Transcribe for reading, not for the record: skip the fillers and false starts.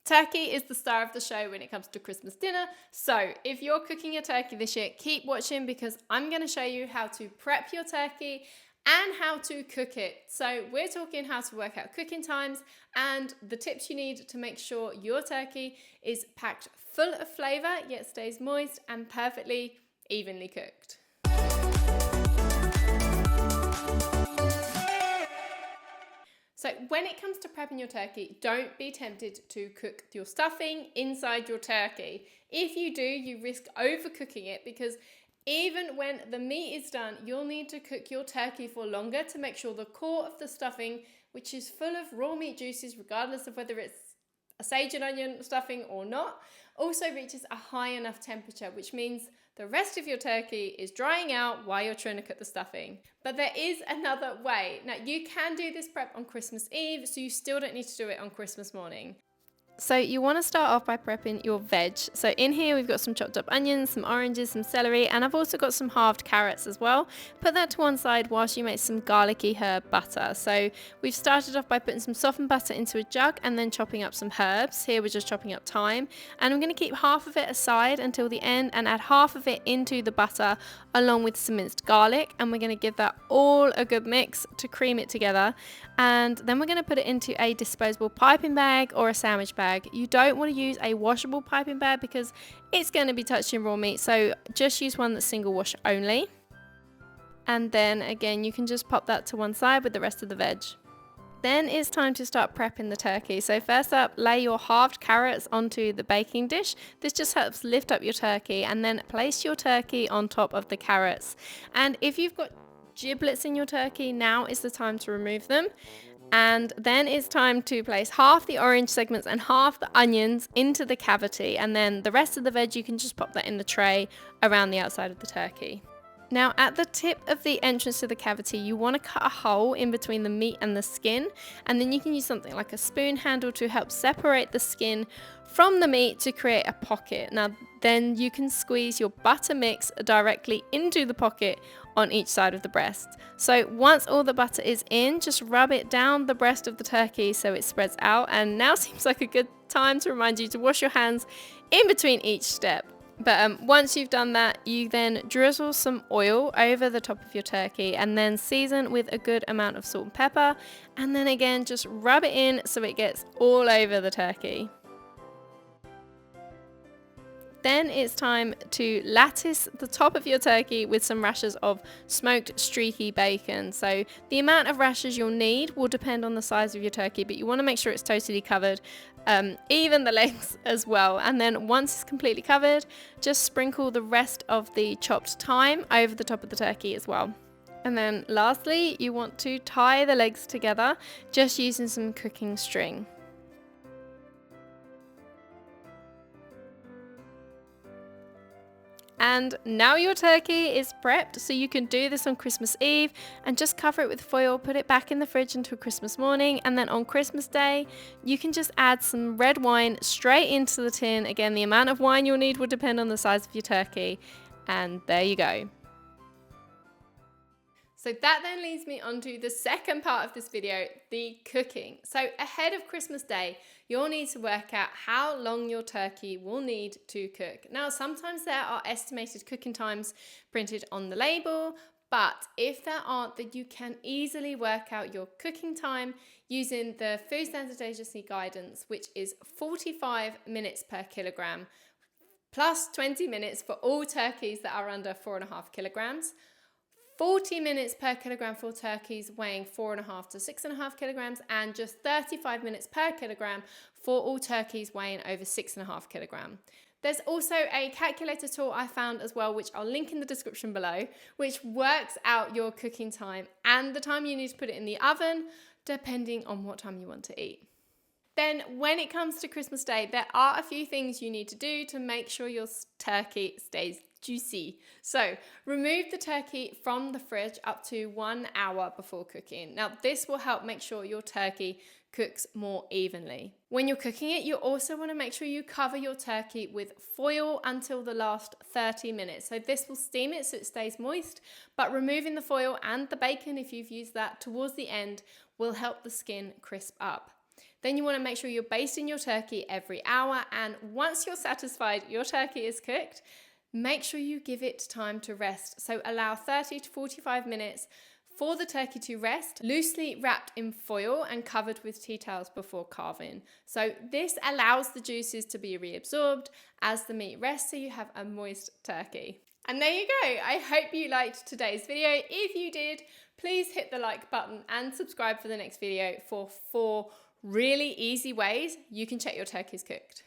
Turkey is the star of the show when it comes to Christmas dinner. So if you're cooking a turkey this year, keep watching because I'm going to show you how to prep your turkey and how to cook it. So we're talking how to work out cooking times and the tips you need to make sure your turkey is packed full of flavour, yet stays moist and perfectly evenly cooked. So when it comes to prepping your turkey, don't be tempted to cook your stuffing inside your turkey. If you do, you risk overcooking it because even when the meat is done, you'll need to cook your turkey for longer to make sure the core of the stuffing, which is full of raw meat juices, regardless of whether it's a sage and onion stuffing or not, also reaches a high enough temperature, which means the rest of your turkey is drying out while you're trying to cook the stuffing. But there is another way. Now, you can do this prep on Christmas Eve, so you still don't need to do it on Christmas morning. So you want to start off by prepping your veg. So in here we've got some chopped up onions, some oranges, some celery, and I've also got some halved carrots as well. Put that to one side whilst you make some garlicky herb butter. So we've started off by putting some softened butter into a jug and then chopping up some herbs. Here we're just chopping up thyme, and I'm going to keep half of it aside until the end and add half of it into the butter along with some minced garlic, and we're going to give that all a good mix to cream it together. And then we're going to put it into a disposable piping bag or a sandwich bag. You don't want to use a washable piping bag because it's going to be touching raw meat, so just use one that's single wash only. And then again, you can just pop that to one side with the rest of the veg. Then it's time to start prepping the turkey. So first up, lay your halved carrots onto the baking dish. This just helps lift up your turkey, and then place your turkey on top of the carrots. And if you've got giblets in your turkey, now is the time to remove them. And then it's time to place half the orange segments and half the onions into the cavity, and then the rest of the veg you can just pop that in the tray around the outside of the turkey. Now at the tip of the entrance to the cavity, you want to cut a hole in between the meat and the skin, and then you can use something like a spoon handle to help separate the skin from the meat to create a pocket. Now then you can squeeze your butter mix directly into the pocket on each side of the breast. So once all the butter is in, just rub it down the breast of the turkey so it spreads out, and now seems like a good time to remind you to wash your hands in between each step. But once you've done that, you then drizzle some oil over the top of your turkey and then season with a good amount of salt and pepper, and then again just rub it in so it gets all over the turkey. Then it's time to lattice the top of your turkey with some rashers of smoked streaky bacon. So the amount of rashers you'll need will depend on the size of your turkey, but you want to make sure it's totally covered, even the legs as well. And then once it's completely covered, just sprinkle the rest of the chopped thyme over the top of the turkey as well. And then lastly, you want to tie the legs together just using some cooking string. And now your turkey is prepped, so you can do this on Christmas Eve and just cover it with foil, put it back in the fridge until Christmas morning, and then on Christmas Day you can just add some red wine straight into the tin. Again, the amount of wine you'll need will depend on the size of your turkey, and there you go. So that then leads me on to the second part of this video, the cooking. So ahead of Christmas Day, you'll need to work out how long your turkey will need to cook. Now, sometimes there are estimated cooking times printed on the label, but if there aren't, then you can easily work out your cooking time using the Food Standards Agency guidance, which is 45 minutes per kilogram, plus 20 minutes for all turkeys that are under 4.5 kilograms. 40 minutes per kilogram for turkeys weighing 4.5 to 6.5 kilograms, and just 35 minutes per kilogram for all turkeys weighing over 6.5 kilograms. There's also a calculator tool I found as well, which I'll link in the description below, which works out your cooking time and the time you need to put it in the oven, depending on what time you want to eat. Then when it comes to Christmas Day, there are a few things you need to do to make sure your turkey stays juicy. So remove the turkey from the fridge up to 1 hour before cooking. Now this will help make sure your turkey cooks more evenly. When you're cooking it, you also want to make sure you cover your turkey with foil until the last 30 minutes. So this will steam it so it stays moist, but removing the foil and the bacon, if you've used that towards the end, will help the skin crisp up. Then you want to make sure you're basting your turkey every hour, and once you're satisfied your turkey is cooked, make sure you give it time to rest. So allow 30 to 45 minutes for the turkey to rest, loosely wrapped in foil and covered with tea towels before carving. So this allows the juices to be reabsorbed as the meat rests, so you have a moist turkey. And there you go. I hope you liked today's video. If you did, please hit the like button and subscribe for the next video for 4 really easy ways you can check your turkey's cooked.